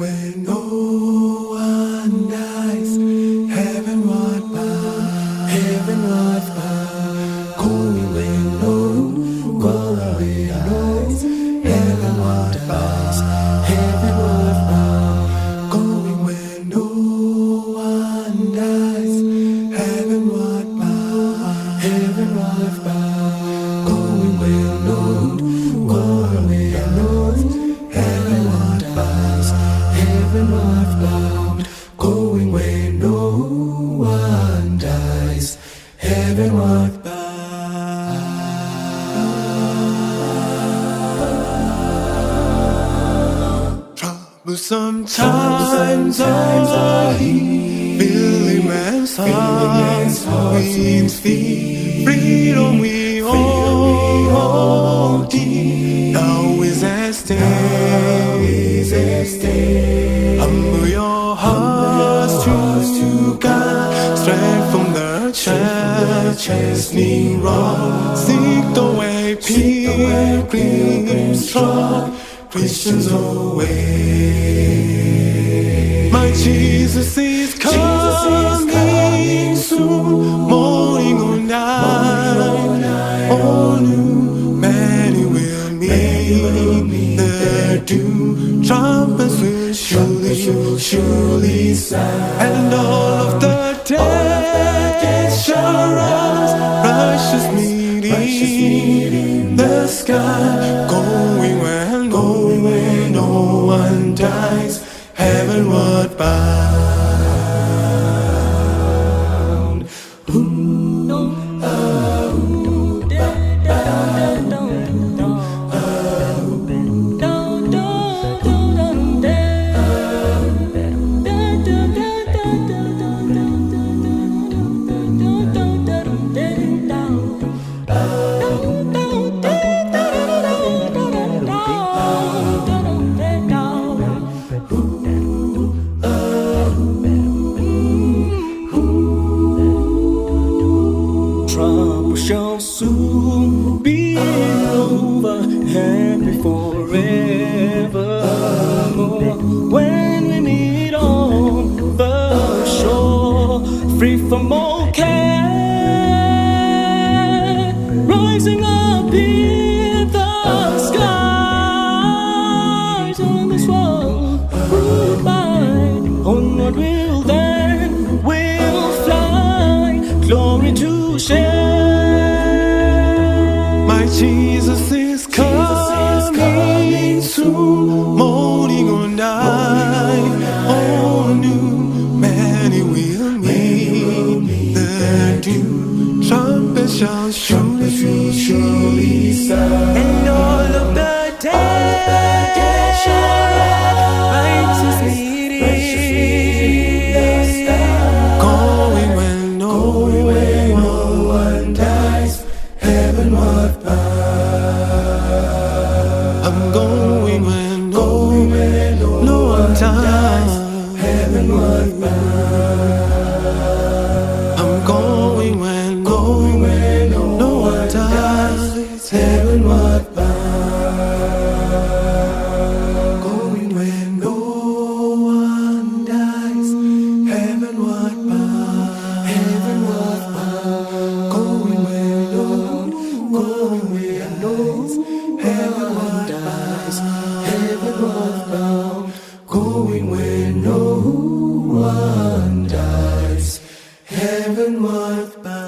where no one dies. Heavenward bound, heavenward bound. Going where no one dies. Heavenward bound, heavenward bound. Going where no one dies. Heavenward bound, heavenward bound. Going where no one dies. Heavenward bound, heavenward bound. Going where no one dies. Heavenward bound. Sometimes I feeling man's heart means freedom we hold deep. Now is at stake. Humble your hearts to God. Strength from the chastening rod. Seek the way pilgrims trod. Christians away. My Jesus is coming soon. Morning or night, all new many will meet their doom. Trumpets will surely sound, and all of the dead shall rise. Righteous meeting the sky. Going where no one dies. Heavenward bound. Trouble shall soon be over, happy forevermore. When we meet on the shore, free from all care, rising up in the skies on this world goodbye. Onward we'll then we'll fly, glory to share. My Jesus is coming soon. Morning or night, all new many will meet their doom. Trumpets shall surely sound, and all of the dead shall rise. Righteous meeting, going where no one dies. Heavenward bound. I'm going where no one dies. Heavenward bound. I'm going where no one dies. Heavenward bound. Going where no one dies. Heavenward bound. Heavenward bound. Going where no heavenward dies. Heavenward bound. Going where no one dies. Heavenward bound.